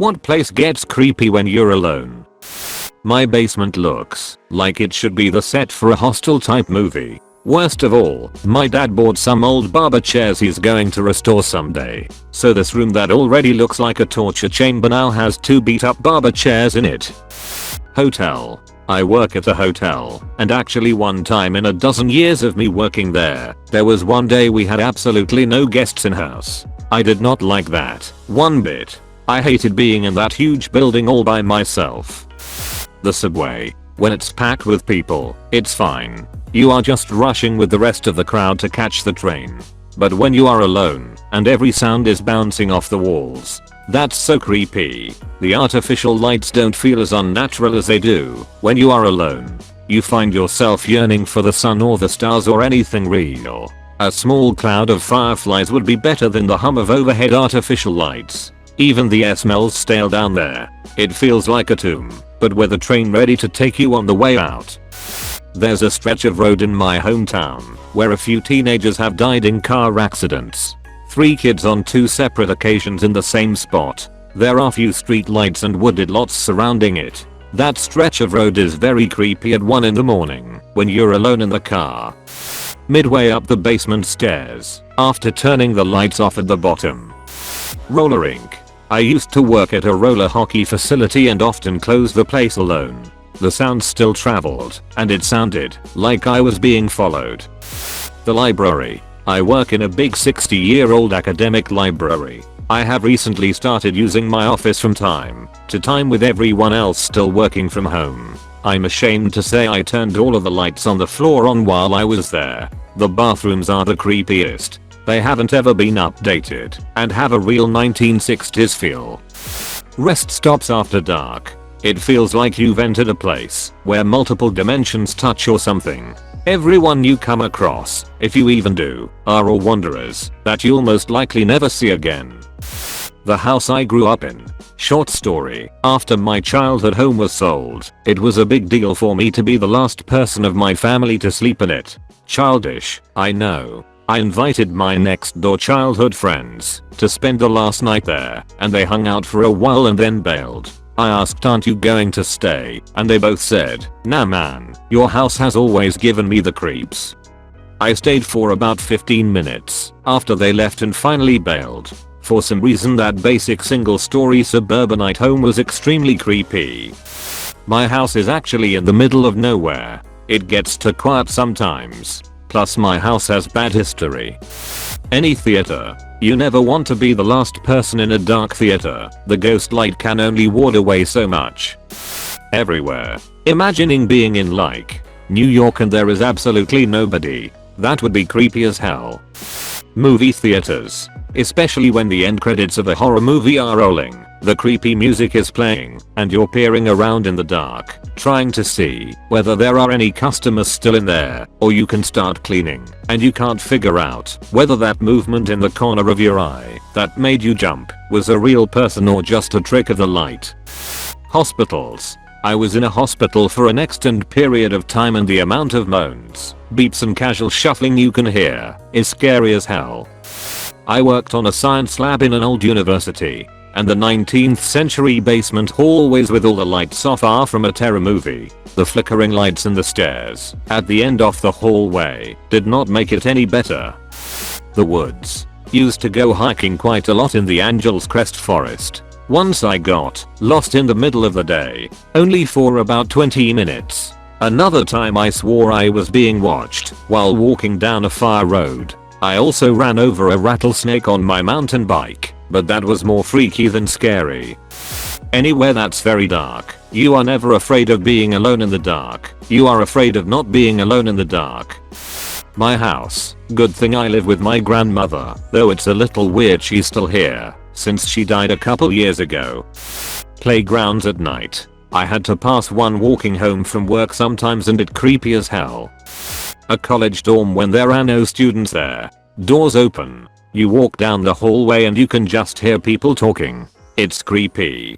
What place gets creepy when you're alone? My basement looks like it should be the set for a Hostel type movie. Worst of all, my dad bought some old barber chairs he's going to restore someday. So this room that already looks like a torture chamber now has 2 beat up barber chairs in it. Hotel. I work at a hotel, and actually one time in a dozen years of me working there was one day we had absolutely no guests in house. I did not like that one bit. I hated being in that huge building all by myself. The subway. When it's packed with people, it's fine. You are just rushing with the rest of the crowd to catch the train. But when you are alone, and every sound is bouncing off the walls, that's so creepy. The artificial lights don't feel as unnatural as they do when you are alone. You find yourself yearning for the sun or the stars or anything real. A small cloud of fireflies would be better than the hum of overhead artificial lights. Even the air smells stale down there. It feels like a tomb, but with a train ready to take you on the way out. There's a stretch of road in my hometown where a few teenagers have died in car accidents. 3 kids on 2 separate occasions in the same spot. There are few street lights and wooded lots surrounding it. That stretch of road is very creepy at 1 in the morning when you're alone in the car. Midway up the basement stairs, after turning the lights off at the bottom. Roller rink. I used to work at a roller hockey facility and often closed the place alone. The sound still traveled, and it sounded like I was being followed. The library. I work in a big 60-year-old academic library. I have recently started using my office from time to time with everyone else still working from home. I'm ashamed to say I turned all of the lights on the floor on while I was there. The bathrooms are the creepiest. They haven't ever been updated and have a real 1960s feel. Rest stops after dark. It feels like you've entered a place where multiple dimensions touch or something. Everyone you come across, if you even do, are all wanderers that you'll most likely never see again. The house I grew up in. Short story. After my childhood home was sold, it was a big deal for me to be the last person of my family to sleep in it. Childish, I know. I invited my next door childhood friends to spend the last night there, and they hung out for a while and then bailed. I asked, aren't you going to stay? And they both said, nah man, your house has always given me the creeps. I stayed for about 15 minutes after they left and finally bailed. For some reason that basic single-story suburbanite home was extremely creepy. My house is actually in the middle of nowhere. It gets too quiet sometimes. Plus my house has bad history. Any theater. You never want to be the last person in a dark theater. The ghost light can only ward away so much. Everywhere. Imagining being in like New York and there is absolutely nobody. That would be creepy as hell. Movie theaters. Especially when the end credits of a horror movie are rolling, the creepy music is playing, and you're peering around in the dark, trying to see whether there are any customers still in there, or you can start cleaning, and you can't figure out whether that movement in the corner of your eye that made you jump was a real person or just a trick of the light. Hospitals. I was in a hospital for an extended period of time and the amount of moans, beeps and casual shuffling you can hear is scary as hell. I worked on a science lab in an old university, and the 19th century basement hallways with all the lights off are from a terror movie. The flickering lights in the stairs at the end of the hallway did not make it any better. The woods. Used to go hiking quite a lot in the Angel's Crest forest. Once I got lost in the middle of the day, only for about 20 minutes. Another time I swore I was being watched while walking down a fire road. I also ran over a rattlesnake on my mountain bike, but that was more freaky than scary. Anywhere that's very dark. You are never afraid of being alone in the dark. You are afraid of not being alone in the dark. My house. Good thing I live with my grandmother, though it's a little weird she's still here, since she died a couple years ago. Playgrounds at night. I had to pass one walking home from work sometimes and it creepy as hell. A college dorm when there are no students there. Doors open. You walk down the hallway and you can just hear people talking. It's creepy.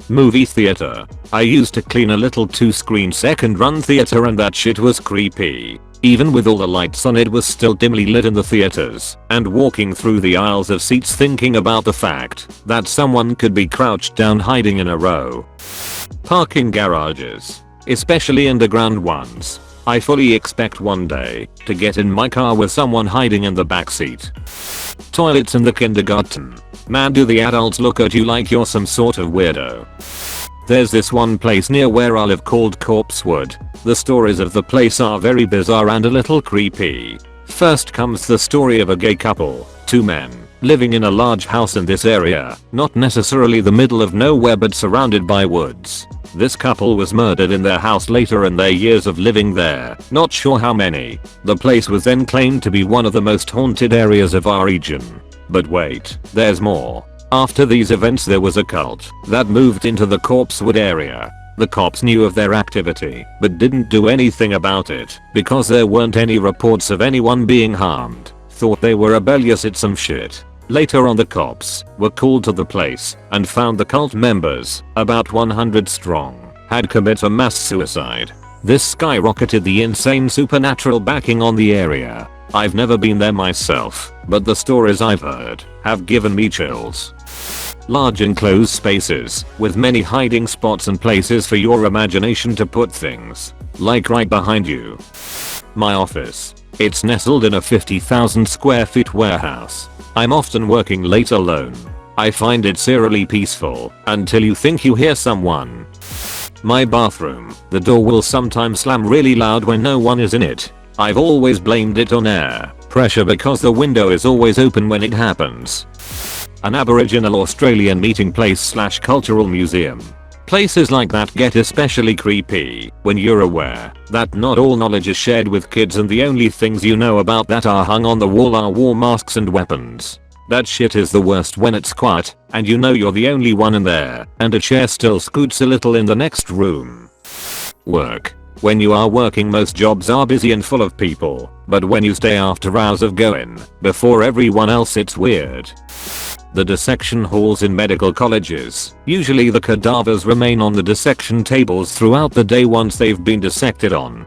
Movie theater. I used to clean a little 2-screen second run theater and that shit was creepy. Even with all the lights on, it was still dimly lit in the theaters, and walking through the aisles of seats thinking about the fact that someone could be crouched down hiding in a row. Parking garages, especially underground ones. I fully expect one day to get in my car with someone hiding in the backseat. Toilets in the kindergarten. Man, do the adults look at you like you're some sort of weirdo. There's this one place near where I live called Corpsewood. The stories of the place are very bizarre and a little creepy. First comes the story of a gay couple, two men, living in a large house in this area, not necessarily the middle of nowhere but surrounded by woods. This couple was murdered in their house later in their years of living there, not sure how many. The place was then claimed to be one of the most haunted areas of our region. But wait, there's more. After these events there was a cult that moved into the Corpsewood area. The cops knew of their activity, but didn't do anything about it, because there weren't any reports of anyone being harmed. Thought they were rebellious at some shit. Later on, the cops were called to the place and found the cult members, about 100 strong, had committed a mass suicide. This skyrocketed the insane supernatural backing on the area. I've never been there myself, but the stories I've heard have given me chills. Large enclosed spaces with many hiding spots and places for your imagination to put things, like right behind you. My office. It's nestled in a 50,000 square feet warehouse. I'm often working late alone. I find it eerily peaceful until you think you hear someone. My bathroom. The door will sometimes slam really loud when no one is in it. I've always blamed it on air pressure because the window is always open when it happens. An Aboriginal Australian meeting place / cultural museum. Places like that get especially creepy when you're aware that not all knowledge is shared with kids and the only things you know about that are hung on the wall are war masks and weapons. That shit is the worst when it's quiet and you know you're the only one in there and a chair still scoots a little in the next room. Work. When you are working, most jobs are busy and full of people, but when you stay after hours of going before everyone else, it's weird. The dissection halls in medical colleges. Usually the cadavers remain on the dissection tables throughout the day once they've been dissected on.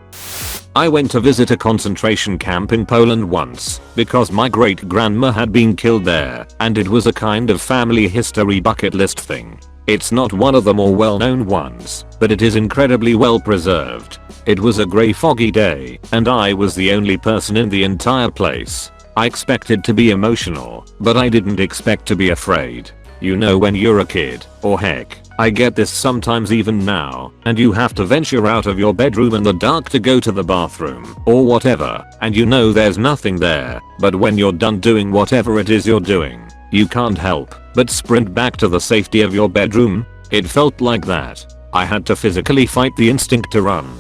I went to visit a concentration camp in Poland once because my great grandma had been killed there, and it was a kind of family history bucket list thing. It's not one of the more well-known ones, but it is incredibly well preserved. It was a grey foggy day, and I was the only person in the entire place. I expected to be emotional, but I didn't expect to be afraid. You know when you're a kid, or heck, I get this sometimes even now, and you have to venture out of your bedroom in the dark to go to the bathroom, or whatever, and you know there's nothing there, but when you're done doing whatever it is you're doing, you can't help but sprint back to the safety of your bedroom. It felt like that. I had to physically fight the instinct to run.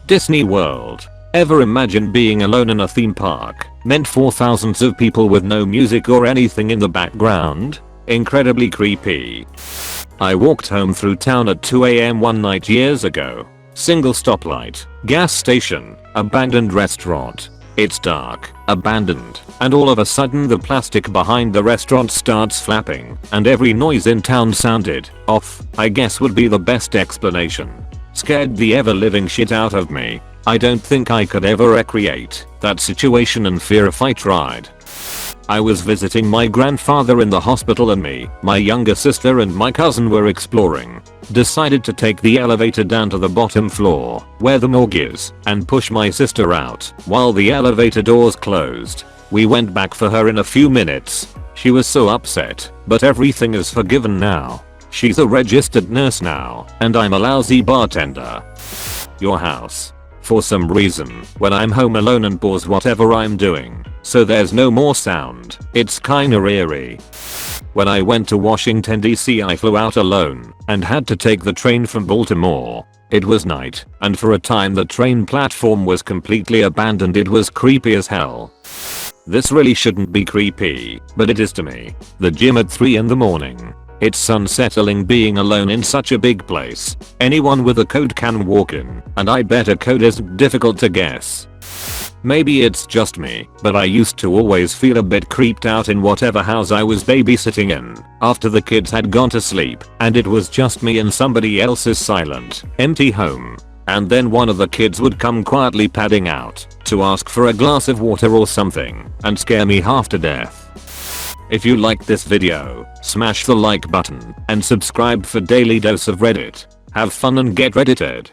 Disney World. Ever imagine being alone in a theme park meant for thousands of people with no music or anything in the background? Incredibly creepy. I walked home through town at 2 AM one night years ago. Single stoplight, gas station, abandoned restaurant. It's dark, abandoned, and all of a sudden the plastic behind the restaurant starts flapping, and every noise in town sounded off, I guess would be the best explanation. Scared the ever-living shit out of me. I don't think I could ever recreate that situation in fear if I tried. I was visiting my grandfather in the hospital and me, my younger sister and my cousin were exploring. Decided to take the elevator down to the bottom floor, where the morgue is, and push my sister out while the elevator doors closed. We went back for her in a few minutes. She was so upset, but everything is forgiven now. She's a registered nurse now, and I'm a lousy bartender. Your house. For some reason, when I'm home alone and pause whatever I'm doing, so there's no more sound, it's kinda eerie. When I went to Washington DC, I flew out alone and had to take the train from Baltimore. It was night, and for a time the train platform was completely abandoned. It was creepy as hell. This really shouldn't be creepy, but it is to me. The gym at 3 in the morning. It's unsettling being alone in such a big place. Anyone with a code can walk in, and I bet a code isn't difficult to guess. Maybe it's just me, but I used to always feel a bit creeped out in whatever house I was babysitting in, after the kids had gone to sleep, and it was just me in somebody else's silent, empty home. and then one of the kids would come quietly padding out to ask for a glass of water or something and scare me half to death. If you liked this video, smash the like button and subscribe for daily dose of Reddit. Have fun and get reddited.